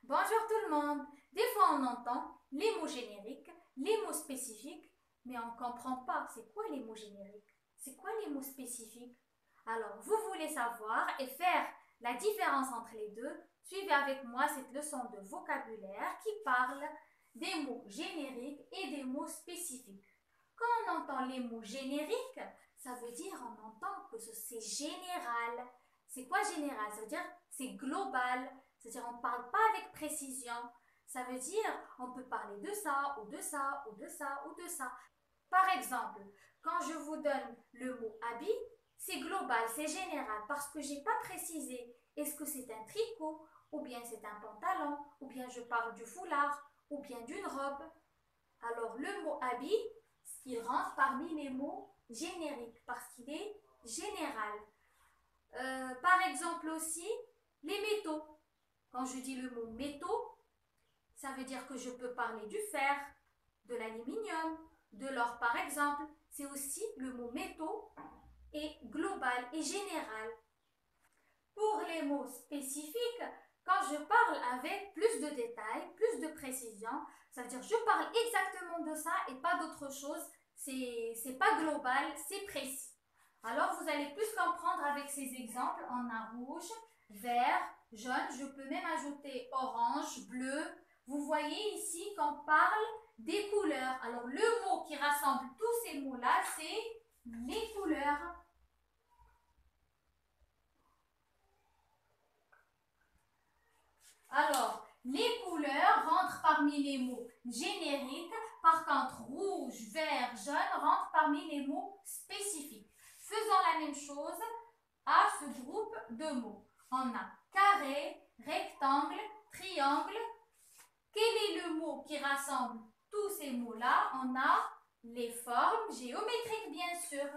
Bonjour tout le monde. Des fois on entend les mots génériques, les mots spécifiques, mais on ne comprend pas c'est quoi les mots génériques, c'est quoi les mots spécifiques. Alors vous voulez savoir et faire la différence entre les deux, suivez avec moi cette leçon de vocabulaire qui parle des mots génériques et des mots spécifiques. Quand on entend les mots génériques, ça veut dire on entend que c'est général. C'est quoi général? Ça veut dire c'est global. C'est-à-dire on ne parle pas avec précision. Ça veut dire on peut parler de ça, ou de ça, ou de ça, ou de ça. Par exemple, quand je vous donne le mot habit, c'est global, c'est général, parce que je n'ai pas précisé. Est-ce que c'est un tricot, ou bien c'est un pantalon, ou bien je parle du foulard, ou bien d'une robe. Alors le mot habit, il rentre parmi les mots génériques, parce qu'il est général. Par exemple aussi, les métaux. Quand je dis le mot métaux, ça veut dire que je peux parler du fer, de l'aluminium, de l'or par exemple. C'est aussi le mot métaux est global et général. Pour les mots spécifiques, quand je parle avec plus de détails, plus de précision, ça veut dire que je parle exactement de ça et pas d'autre chose. C'est pas global, c'est précis. Alors vous allez plus comprendre avec ces exemples. On a rouge, vert, jaune, je peux même ajouter orange, bleu. Vous voyez ici qu'on parle des couleurs. Alors le mot qui rassemble tous ces mots-là, c'est les couleurs. Alors, les couleurs rentrent parmi les mots génériques. Par contre, rouge, vert, jaune rentrent parmi les mots spécifiques. Faisons la même chose à ce groupe de mots. On a carré, rectangle, triangle. Quel est le mot qui rassemble tous ces mots-là? On a les formes géométriques, bien sûr.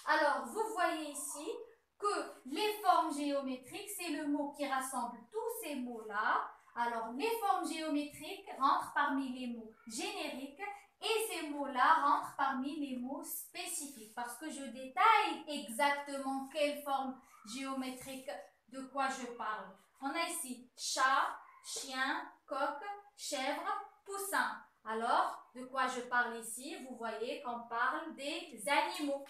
Alors, vous voyez ici que les formes géométriques, c'est le mot qui rassemble tous ces mots-là. Alors, les formes géométriques rentrent parmi les mots génériques et ces mots-là rentrent parmi les mots spécifiques parce que je détaille exactement quelle forme géométrique de quoi je parle. On a ici chat, chien, coq, chèvre, poussin. Alors, de quoi je parle ici? Vous voyez qu'on parle des animaux.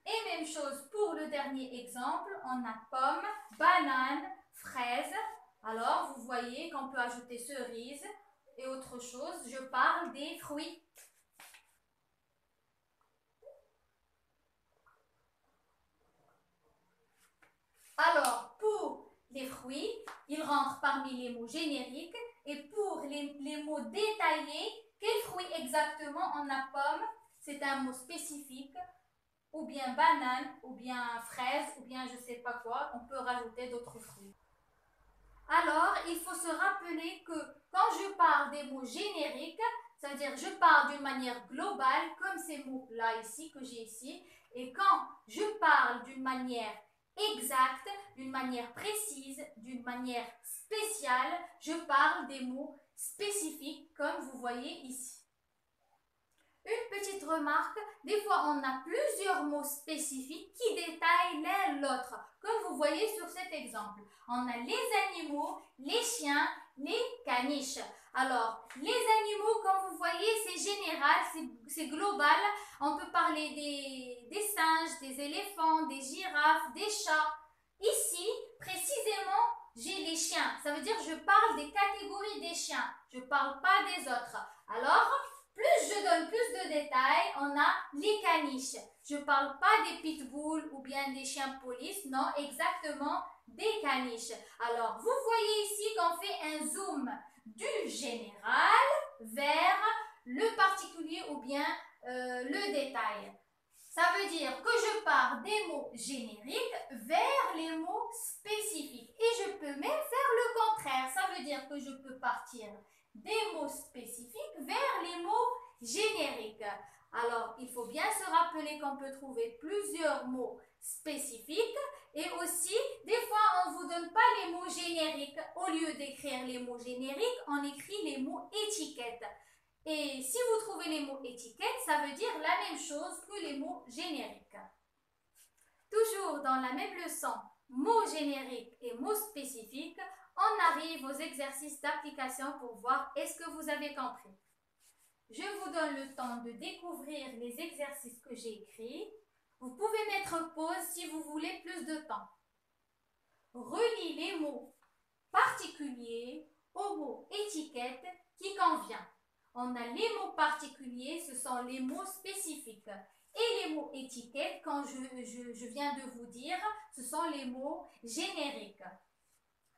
Et même chose pour le dernier exemple, on a pomme, banane, fraise. Alors, vous voyez qu'on peut ajouter cerise et autre chose. Je parle des fruits. Alors, pour les fruits, ils rentrent parmi les mots génériques. Et pour les mots détaillés, quel fruit exactement on a pomme? C'est un mot spécifique. Ou bien banane, ou bien fraise, ou bien je ne sais pas quoi. On peut rajouter d'autres fruits. Alors, il faut se rappeler que quand je parle des mots génériques, c'est-à-dire je parle d'une manière globale, comme ces mots-là ici, que j'ai ici, et quand je parle d'une manière exacte, d'une manière précise, d'une manière spéciale, je parle des mots spécifiques, comme vous voyez ici. Une petite remarque, des fois on a plusieurs mots spécifiques qui détaillent l'un l'autre, comme vous voyez sur cet exemple. On a les animaux, les chiens, les caniches. Alors, les animaux, comme vous voyez, c'est général, c'est global. On peut parler des singes, des éléphants, des girafes, des chats. Ici, précisément, j'ai les chiens. Ça veut dire que je parle des catégories des chiens. Je ne parle pas des autres. Alors, plus je donne plus de détails, on a les caniches. Je ne parle pas des pitbulls ou bien des chiens de police, non, exactement des caniches. Alors, vous voyez ici qu'on fait un zoom du général vers le particulier ou bien le détail. Ça veut dire que je pars des mots génériques vers les mots spécifiques. Et je peux même faire le contraire. Ça veut dire que je peux partir des mots spécifiques vers les mots génériques. Alors, il faut bien se rappeler qu'on peut trouver plusieurs mots spécifiques et aussi, des fois, on ne vous donne pas les mots génériques. Au lieu d'écrire les mots génériques, on écrit les mots étiquettes. Et si vous trouvez les mots étiquettes, ça veut dire la même chose que les mots génériques. Toujours dans la même leçon, mots génériques et mots spécifiques, on arrive aux exercices d'application pour voir est-ce que vous avez compris. Je vous donne le temps de découvrir les exercices que j'ai écrits. Vous pouvez mettre pause si vous voulez plus de temps. Relis les mots particuliers aux mots étiquettes qui convient. On a les mots particuliers, ce sont les mots spécifiques. Et les mots étiquettes, quand je viens de vous dire, ce sont les mots génériques.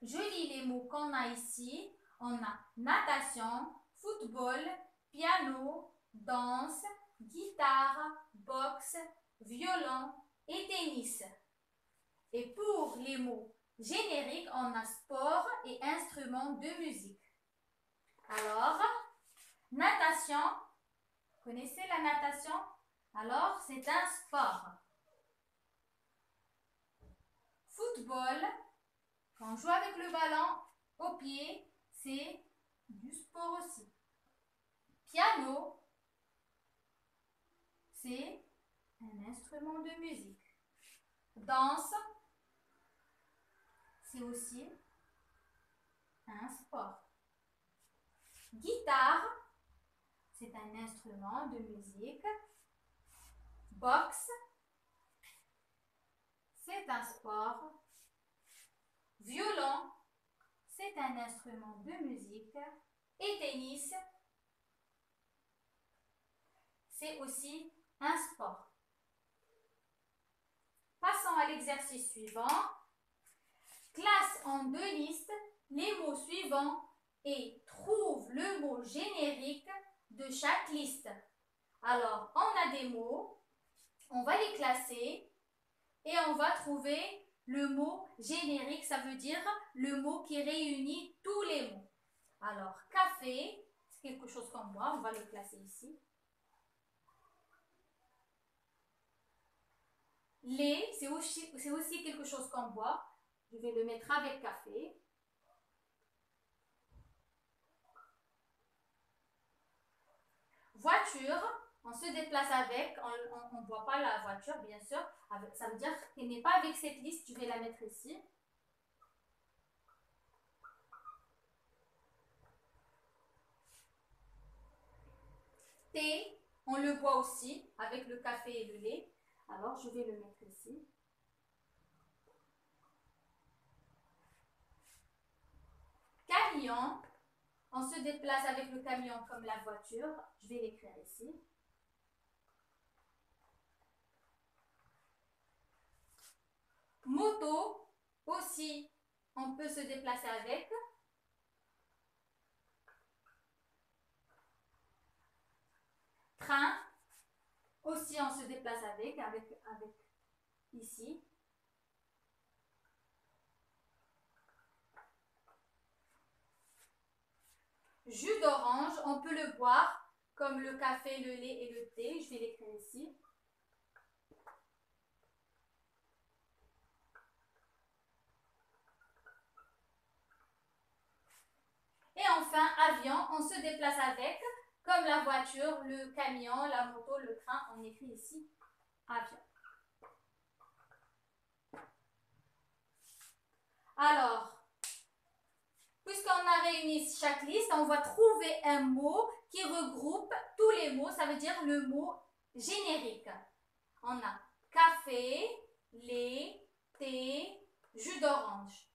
Je lis les mots qu'on a ici. On a natation, football, piano, danse, guitare, boxe, violon et tennis. Et pour les mots génériques, on a sport et instruments de musique. Alors, natation, vous connaissez la natation? Alors, c'est un sport. Football, quand on joue avec le ballon au pied, c'est du sport aussi. Piano, c'est un instrument de musique. Danse, c'est aussi un sport. Guitare, c'est un instrument de musique. Boxe, c'est un sport. Violon, c'est un instrument de musique. Et tennis, c'est aussi un sport. Passons à l'exercice suivant. Classe en deux listes les mots suivants et trouve le mot générique de chaque liste. Alors, on a des mots, on va les classer et on va trouver le mot générique, ça veut dire le mot qui réunit tous les mots. Alors, café, c'est quelque chose comme moi, on va le classer ici. Lait, c'est aussi quelque chose qu'on boit. Je vais le mettre avec café. Voiture, on se déplace avec, on ne voit pas la voiture, bien sûr. Ça veut dire qu'elle n'est pas avec cette liste, je vais la mettre ici. Thé, on le boit aussi avec le café et le lait. Alors, je vais le mettre ici. Camion, on se déplace avec le camion comme la voiture. Je vais l'écrire ici. Moto, aussi, on peut se déplacer avec. Train, aussi on se déplace avec ici. Jus d'orange, on peut le boire comme le café, le lait et le thé. Je vais l'écrire ici. Et enfin, avion, on se déplace avec, comme la voiture, le camion, la moto, le train. On écrit ici avion. Alors, puisqu'on a réuni chaque liste, on va trouver un mot qui regroupe tous les mots. Ça veut dire le mot générique. On a café, lait, thé, jus d'orange.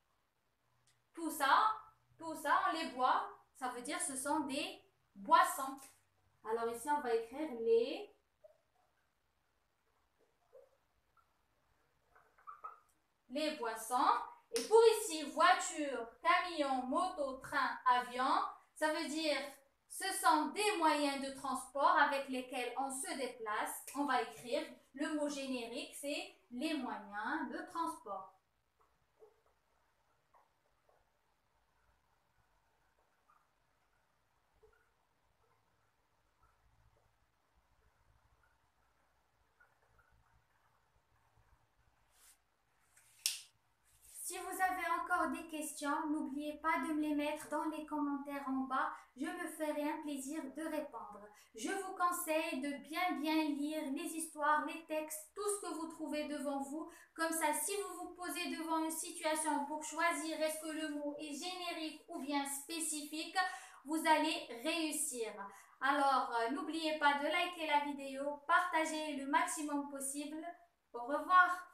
Tout ça, on les boit. Ça veut dire ce sont des boissons. Alors ici, on va écrire les boissons. Et pour ici, voiture, camion, moto, train, avion, ça veut dire ce sont des moyens de transport avec lesquels on se déplace. On va écrire le mot générique, c'est les moyens de transport. encore des questions, n'oubliez pas de me les mettre dans les commentaires en bas. Je me ferai un plaisir de répondre. Je vous conseille de bien lire les histoires, les textes, tout ce que vous trouvez devant vous. Comme ça, si vous vous posez devant une situation pour choisir est-ce que le mot est générique ou bien spécifique, vous allez réussir. Alors, n'oubliez pas de liker la vidéo, partager le maximum possible. Au revoir.